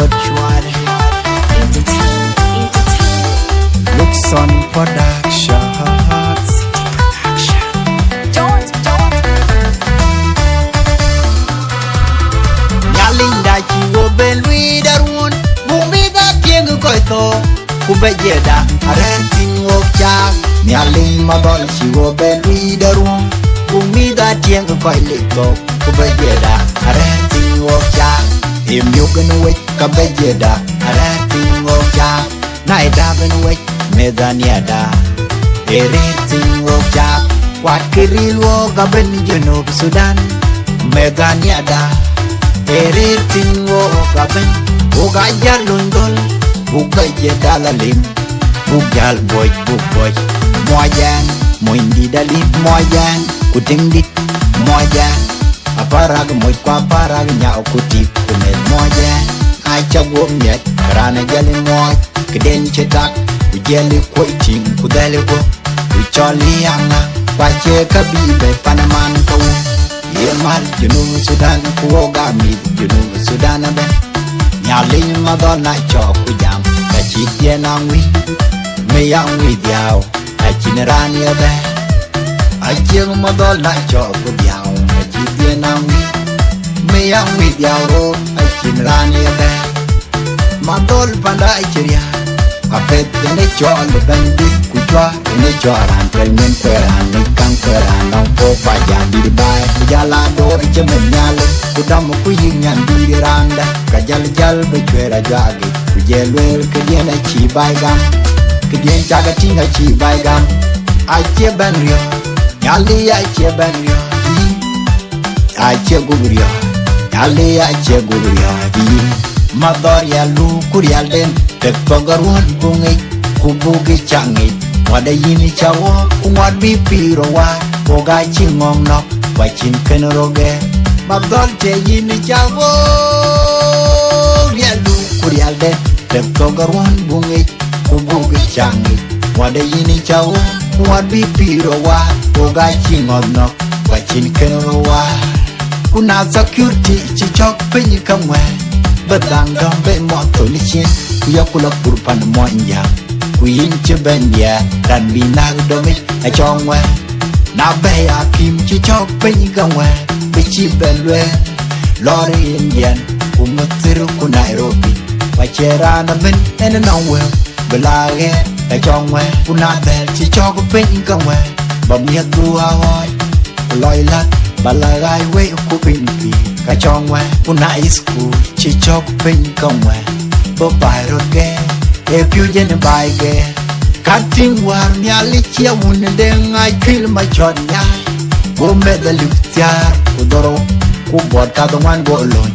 chwad Looks on production Nyalinda chiwo belwi darun Bumi da tiengu koito Kubejeda arenting wokchak Nhialic Madhol chiwo belwi darun Bumi da tiengu koito Kubejeda arenting wokchak Imyugan wik kabejeda arenting wokchak Naidaben wik medaniada Erenting wokchak Wakirilo gaben junub Sudan Medaniada Erenting wokaben Ugajar lundol Ugajeda lalim Ugal boy bukboy Moyan Moindi dalim Moyan Kuting dit Moyan Aparag moy kwa parag nyao kutip Kumet moyan Acha womyat Karana jali moy Keden cetak Ujeli kuiting Kudali go Ucholi anga Wache kabibe Panaman kau Yemal junub Sudan Kuoga mid junub Sudan aben Nhialic Madhol na cho kujam Kachitye nangwi Meyang widyao Achinirani aben Nhialic Madhol na cho kujam Kachitye nangwi Meyang widyao Achinirani aben Madhol panda ichiria Kapet tene cho lebendit kujwa Tene cho rantel nyen kweran Nikang kweran Nong po fajan diri bay Kujala do iche menyale Kudamu kuyingan diri randa Kajal jal bechwera jagi Kujelwel kedien chi baigam Kedien chaga tinga chi baigam Ache ben rio Nyali ache ben rio Ache gubrio Nyali ache gubrio Madhol ya lu kurial den Tek pagaruan bungi Kubugi changi Wada yini chawo Kungwad bipiro wa Boga chingong nok Wachin keneroge Madhol te yini chawo Ya lu kurial den Tek pagaruan bungi Kubugi changi Wada yini chawo Kungwad bipiro wa Boga chingong nok Wachin kenero wa Kuna security chichok penyi kamwe Badang dong be moto ni chin Kuyakula purpan mo injang Kuyin cheben ya Dan binag domik a chongwe Na be akim chichok penyi kamwe Bichi belwe Lori indian Kumutiru ku Nairobi Wachera na ben ene nongwe Belage a chongwe Kuna bel chichok penyi kamwe Bamiyat dua hoy Loilat Balagai we kupinpi Kachongwe Una isku Chichok pin kongwe Bo bai roge E piu jen bai ge Kating war Nhialic ya wune deng Ai kil ma chod nyai Go meda luktiar Kudoro Kubot kadongan go loin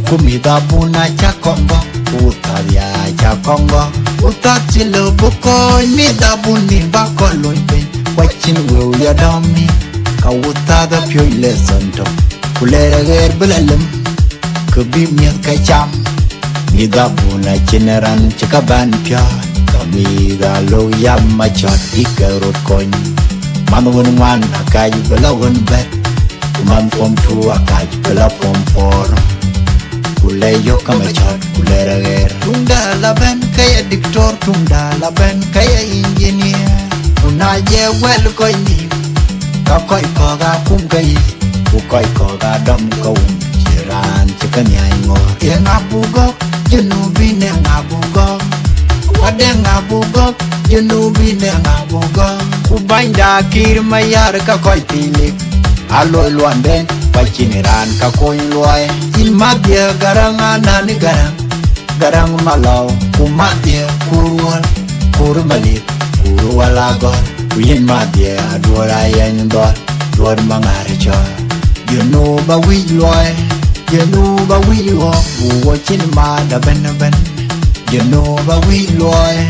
Kumida buna cha kongo Utaria cha kongo Utachilo bukoy Mida bunin bako loin pen Wachin will ya domi Kawutada pyo ile santo Kulera ger belalem Kebi miat kacam Mida buna cineran cekaban pya Kamida lo yam machot ikerut kony Manungun wan akaj belawan bet Kuman pom tu akaj bela pom por Kuleyo kamachot kulera ger Tunda laben kaya diktor Tunda laben kaya engineer Unaje wel koy ni Kakoi koga kum kai Ukoi koga dom kaum Chiran chikan yai ngor Yang abugok Jenubi neng abugok Wadeng abugok Jenubi neng abugok Ubanda kir mayar kakoi tilik Aloy luan den Pachiniran kakoi luay Ilmadya garang anani garang Garang malaw Kumadya kuruwal Kurumalit Kuruwalagor Kuyin madya Dwara yan dor Dwar mangari chor You know ba we loy You know ba we loy Watching ma da ben ben You know ba we loy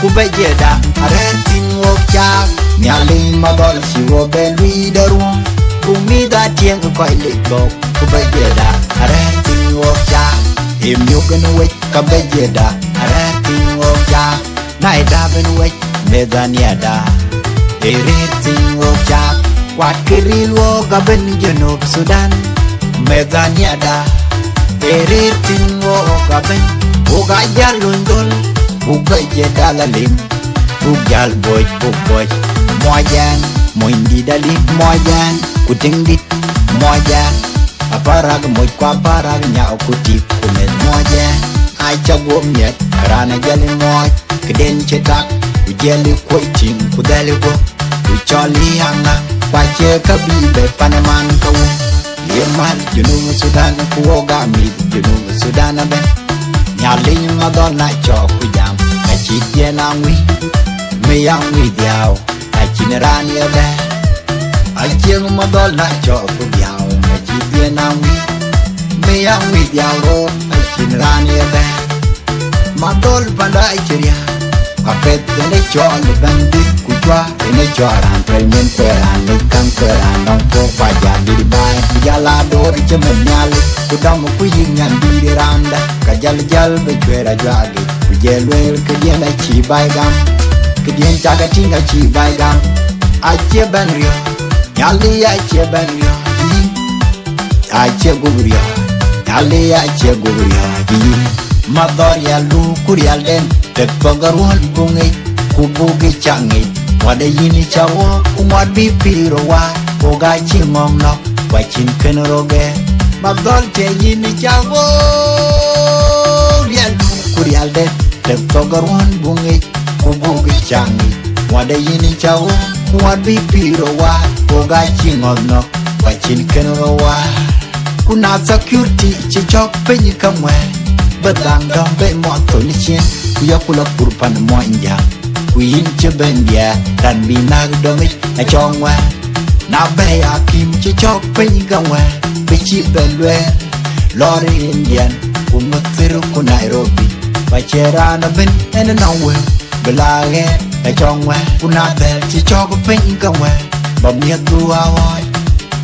kubejeda arentin wokcha Nhialic Madhol siwo belwi darwa kumida tieng koi liko kubejeda arentin wokcha imyugen wek kabejeda arentin wokcha naida ben wek medaniada erentin wokcha kwakiril wo gaben junub Sudan medaniada erentin wo gaben uga jalundol uga jedalalim ugal boy moyan moindi dalit moyan kutingdit moyan aparag moy kwa parag nyao kutip kumet moyan acha gomyet rana jali moy keden chetak ujeli koitim kudali go ucholi hanga kwache kabibe paneman kawu yemal junub Sudan kuoga mid junub Sudan ben Nhialic Madhol na cho kujam achit ngwi me yang ngwi diao achineran yada Nhialic Madhol na cho kujam achit ngwi me yang ngwi diao ro achineran yada Madhol panda ichiria kapet ne cho le bandit kujwa ne cho ran tremen peran ne kan peran dong po paja di bai jala do di chemen Nhialic kudam ku yinyan di randa kajal jal be kwera jagi kujelwel kedian chi bai gam kedian jaga tinga chi bai gam ache banrio Nhialic ache banrio ache gubrio Nhialic ache gubrio di Madhol ya lu kurial den tek pagarwal bungi kubugi changi wada yini chawo kumwad bipiro wa oga chingong no wachin kenoroge Madhol te yini chawo ya lu kurial den tek pagarwal bungi kubugi changi wada yini chawo kumwad bipiro wa oga chingong no wachin kenorowa kuna security chichok penyi kamwe Badang dong be moto ni chen kuya kula kurpan mo inja kuin chebendia dan binag dong na chongwa na be akim chichok pengawa bichi belwe lori indian kumuthiru ku Nairobi bachera na ben en nawe belage na chongwa kuna bel chichok pengawa bamia tua wai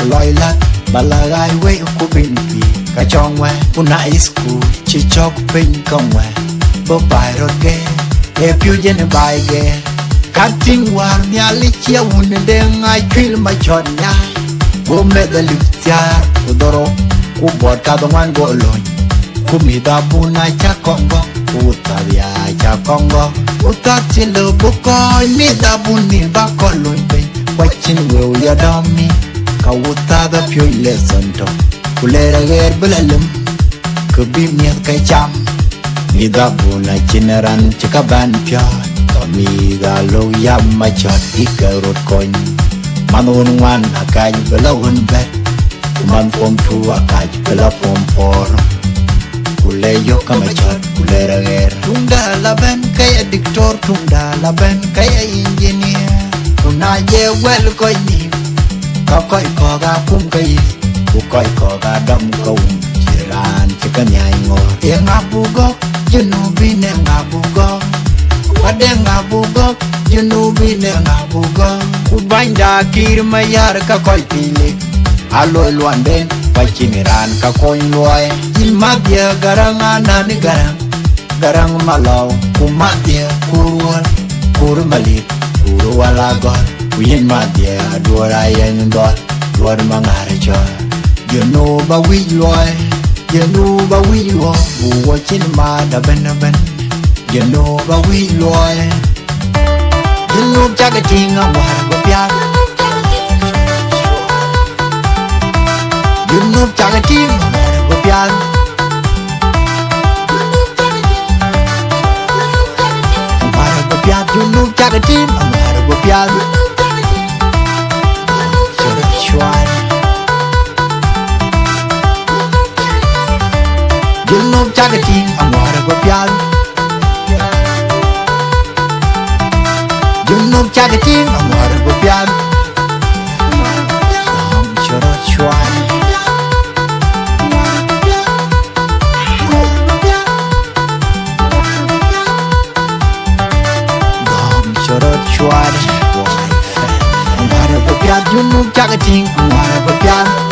loilat balagai we ku binpi kachongwa una isku chichok pin kongwa bo bai roge e piu jen bai ge cutting war Nhialic ya unde ngai kwil ma chonya go medal tia udoro ku bot ka dongwan go lon ku mi da buna cha kongo utaria cha kongo utachilo buko mi da buni ba kolon pe wachin we ya dami ka utada piu lesson to kulera ger belalem kebim nyat kai cham mida buna chineran chikaban pya kami galo yam machot ikarot koin manun wan akaj belawun bet man pom tu akaj bela pom por kuleyo kamachot kulera ger tunda laben kaya diktor tunda laben kaya engineer kuna je wel koin ni ka koi ko ga kum kai koi ko ga dam ko chiran chikan nyai ngo e ngabugo junubi ne ngabugo ade ngabugo junubi ne ngabugo kubanda kir mayar ka koi pile alo luanden pachiniran ka koi loy ilmabia garanga nan garang malaw kumatia kurmali kurwala gol win madia dora yen dol dor mangare cho you know ba we loy you know ba we wo watching ma da ben you know ba we loy you know jaga tinga war go pya you know jaga tinga war go pya war go pya you know jaga tinga war go pya you know jagating amara go pial you know jagating amara go pial choro chwan Nunu chaka ting, wara ba piang